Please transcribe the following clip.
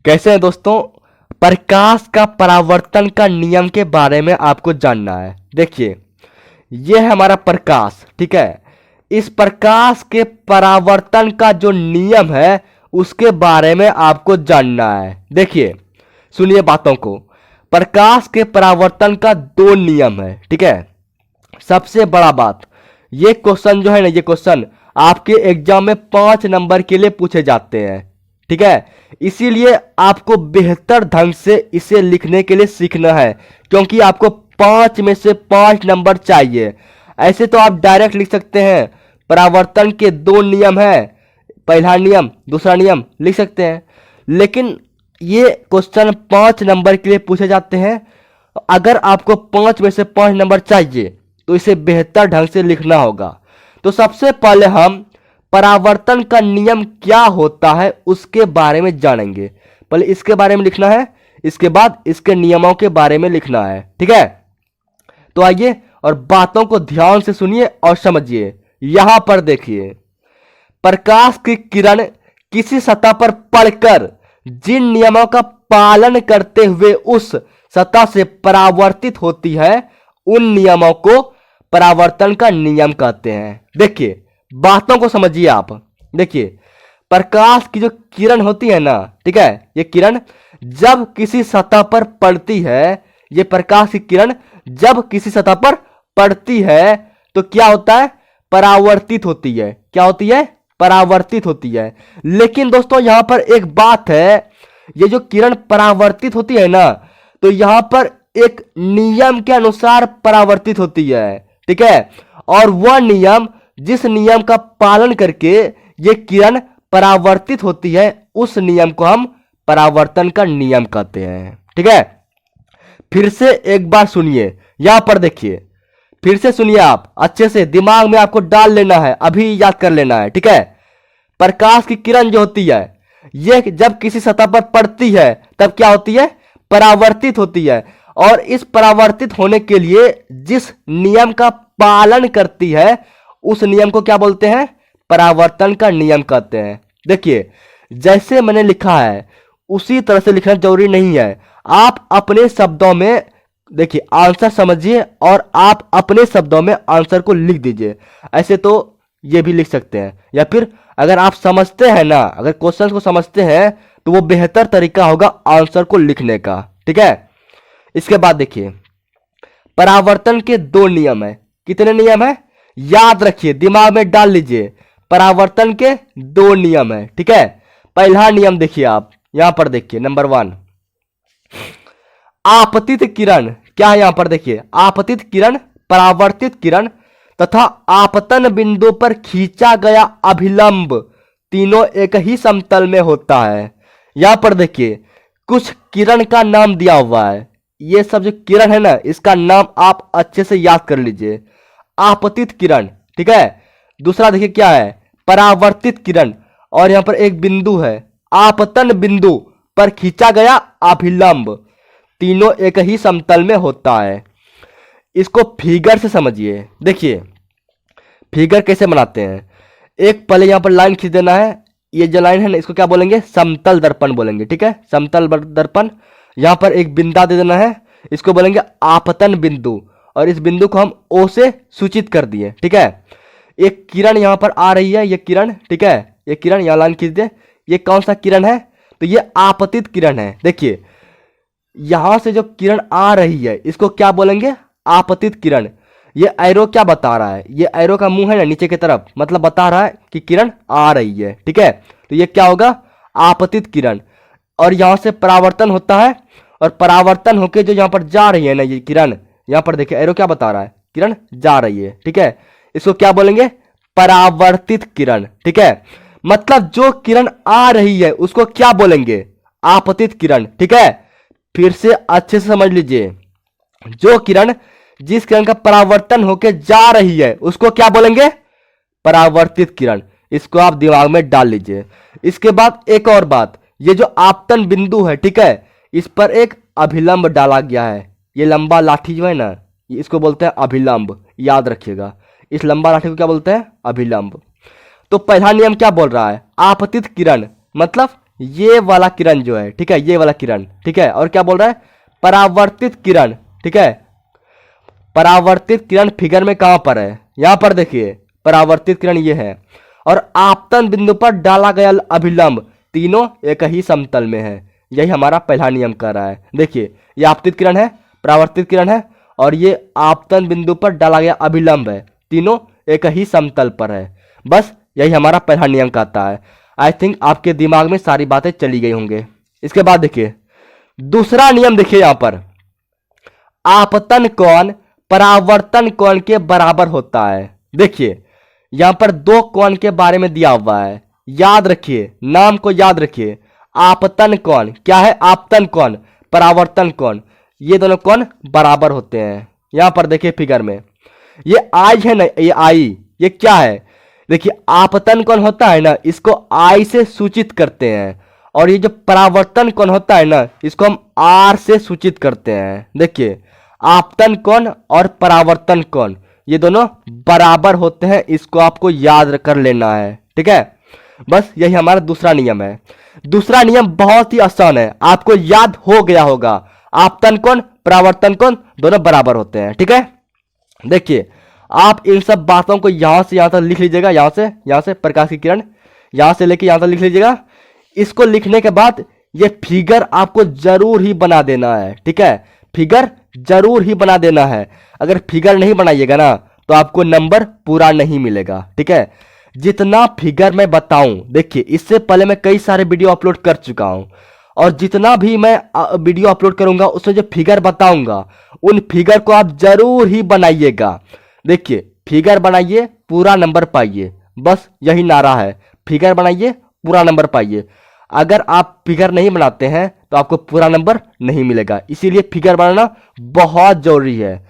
कैसे हैं दोस्तों। प्रकाश का परावर्तन का नियम के बारे में आपको जानना है। देखिए, ये है हमारा प्रकाश, ठीक है। इस प्रकाश के परावर्तन का जो नियम है उसके बारे में आपको जानना है। देखिए, सुनिए बातों को। प्रकाश के परावर्तन का दो नियम है, ठीक है। सबसे बड़ा बात, ये क्वेश्चन जो है ना, ये क्वेश्चन आपके एग्जाम में 5 नंबर के लिए पूछे जाते हैं, ठीक है। इसीलिए आपको बेहतर ढंग से इसे लिखने के लिए सीखना है, क्योंकि आपको 5 में से 5 नंबर चाहिए। ऐसे तो आप डायरेक्ट लिख सकते हैं, परावर्तन के दो नियम है, पहला नियम दूसरा नियम लिख सकते हैं। लेकिन ये क्वेश्चन 5 नंबर के लिए पूछे जाते हैं। अगर आपको 5 में से 5 नंबर चाहिए तो इसे बेहतर ढंग से लिखना होगा। तो सबसे पहले हम परावर्तन का नियम क्या होता है उसके बारे में जानेंगे। पहले इसके बारे में लिखना है, इसके बाद इसके नियमों के बारे में लिखना है, ठीक है। तो आइए और बातों को ध्यान से सुनिए और समझिए। यहां पर देखिए, प्रकाश की किरण किसी सतह पर पड़कर जिन नियमों का पालन करते हुए उस सतह से परावर्तित होती है, उन नियमों को परावर्तन का नियम कहते हैं। देखिए, बातों को समझिए आप। देखिए, प्रकाश की जो किरण होती है ना, ठीक है, ये किरण जब किसी सतह पर पड़ती है, ये प्रकाश की किरण जब किसी सतह पर पड़ती है तो क्या होता है, परावर्तित होती है। क्या होती है, परावर्तित होती है। लेकिन दोस्तों यहां पर एक बात है, ये जो किरण परावर्तित होती है ना, तो यहां पर एक नियम के अनुसार परावर्तित होती है, ठीक है। और वह नियम, जिस नियम का पालन करके ये किरण परावर्तित होती है, उस नियम को हम परावर्तन का नियम कहते हैं, ठीक है। फिर से एक बार सुनिए, यहां पर देखिए, फिर से सुनिए आप अच्छे से, दिमाग में आपको डाल लेना है, अभी याद कर लेना है, ठीक है। प्रकाश की किरण जो होती है, ये जब किसी सतह पर पड़ती है तब क्या होती है, परावर्तित होती है। और इस परावर्तित होने के लिए जिस नियम का पालन करती है उस नियम को क्या बोलते हैं, परावर्तन का नियम कहते हैं। देखिए, जैसे मैंने लिखा है उसी तरह से लिखना जरूरी नहीं है। आप अपने शब्दों में देखिए आंसर समझिए और आप अपने शब्दों में आंसर को लिख दीजिए। ऐसे तो ये भी लिख सकते हैं, या फिर अगर आप समझते हैं ना, अगर क्वेश्चन को समझते हैं तो वो बेहतर तरीका होगा आंसर को लिखने का, ठीक है। इसके बाद देखिए, परावर्तन के दो नियम है। कितने नियम है, याद रखिए, दिमाग में डाल लीजिए। परावर्तन के दो नियम है, ठीक है। पहला नियम देखिए, आप यहां पर देखिए, नंबर 1, आपतित किरण। क्या है यहां पर देखिए, आपतित किरण, परावर्तित किरण तथा आपतन बिंदु पर खींचा गया अभिलंब तीनों एक ही समतल में होता है। यहां पर देखिए कुछ किरण का नाम दिया हुआ है। ये सब जो किरण है ना, इसका नाम आप अच्छे से याद कर लीजिए। आपतित किरण, ठीक है। दूसरा देखिए क्या है, परावर्तित किरण, और यहां पर एक बिंदु है, आपतन बिंदु पर खींचा गया अभिलंब, तीनों एक ही समतल में होता है। इसको फिगर से समझिए। देखिए, फिगर कैसे बनाते हैं। एक पहले यहां पर लाइन खींच देना है। ये जो लाइन है ना, इसको क्या बोलेंगे, समतल दर्पण बोलेंगे, ठीक है, समतल दर्पण। यहां पर एक बिंदा दे देना है, इसको बोलेंगे आपतन बिंदु, और इस बिंदु को हम ओ से सूचित कर दिए, ठीक है। एक किरण यहां पर आ रही है, ये किरण, ठीक है, ये किरण, यहां लाइन खींच दे। ये कौन सा किरण है, तो ये आपतित किरण है। देखिए, यहां से जो किरण आ रही है इसको क्या बोलेंगे, आपतित किरण। ये एरो क्या बता रहा है, ये एरो का मुंह है ना नीचे की तरफ, मतलब बता रहा है कि किरण आ रही है, ठीक है। तो ये क्या होगा, आपतित किरण। और यहां से परावर्तन होता है, और परावर्तन होके जो यहां पर जा रही है ना ये किरण, यहां पर देखिए एरो क्या बता रहा है, किरण जा रही है, ठीक है। इसको क्या बोलेंगे, परावर्तित किरण, ठीक है। मतलब जो किरण आ रही है उसको क्या बोलेंगे, आपतित किरण, ठीक है। फिर से अच्छे से समझ लीजिए, जो किरण, जिस किरण का परावर्तन होके जा रही है उसको क्या बोलेंगे, परावर्तित किरण। इसको आप दिमाग में डाल लीजिए। इसके बाद एक और बात, ये जो आपतन बिंदु है, ठीक है, इस पर एक अभिलंब डाला गया है। ये लंबा लाठी जो है ना, इसको बोलते हैं अभिलंब, याद रखिएगा। इस लंबा लाठी को क्या बोलते हैं, अभिलंब। तो पहला नियम क्या बोल रहा है, आपतित किरण, मतलब ये वाला किरण जो है, ठीक है, ये वाला किरण, ठीक है। और क्या बोल रहा है, परावर्तित किरण, ठीक है। परावर्तित किरण फिगर में कहां पर है, यहां पर देखिए परावर्तित किरण ये है, और आपतन बिंदु पर डाला गया अभिलंब तीनों एक ही समतल में है। यही हमारा पहला नियम कर रहा है। देखिए ये आपतित किरण है, परावर्तित किरण है, और ये आपतन बिंदु पर डाला गया अभिलंब है, तीनों एक ही समतल पर है। बस यही हमारा पहला नियम कहता है। आई थिंक आपके दिमाग में सारी बातें चली गई होंगे। इसके बाद देखिए दूसरा नियम, देखिए यहां पर आपतन कोण परावर्तन कोण के बराबर होता है। देखिए यहां पर दो कोण के बारे में दिया हुआ है, याद रखिए, नाम को याद रखिए। आपतन कोण क्या है, आपतन कोण, परावर्तन कोण, ये दोनों कोण बराबर होते हैं। यहां पर देखिए फिगर में ये आई है ना, ये आई, ये क्या है, देखिए आपतन कोण होता है ना, इसको आई से सूचित करते हैं, और ये जो परावर्तन कोण होता है ना, इसको हम आर से सूचित करते हैं। देखिए आपतन कोण और परावर्तन कोण ये दोनों बराबर होते हैं, इसको आपको याद कर लेना है, ठीक है। बस यही हमारा दूसरा नियम है। दूसरा नियम बहुत ही आसान है, आपको याद हो गया होगा, आपतन कोण परावर्तन कोण दोनों बराबर होते हैं, ठीक है। देखिए आप इन सब बातों को यहां से यहां तक लिख लीजिएगा, यहां से प्रकाश की किरण यहां से लेके यहां तक लिख लीजिएगा। इसको लिखने के बाद ये फिगर आपको जरूर ही बना देना है, ठीक है, फिगर जरूर ही बना देना है। अगर फिगर नहीं बनाइएगा ना तो आपको नंबर पूरा नहीं मिलेगा, ठीक है। जितना फिगर मैं बताऊं, देखिए इससे पहले मैं कई सारे वीडियो अपलोड कर चुका हूं, और जितना भी मैं वीडियो अपलोड करूंगा उसमें जो फिगर बताऊंगा उन फिगर को आप जरूर ही बनाइएगा। देखिए फिगर बनाइए पूरा नंबर पाइए, बस यही नारा है, फिगर बनाइए पूरा नंबर पाइए। अगर आप फिगर नहीं बनाते हैं तो आपको पूरा नंबर नहीं मिलेगा, इसीलिए फिगर बनाना बहुत जरूरी है।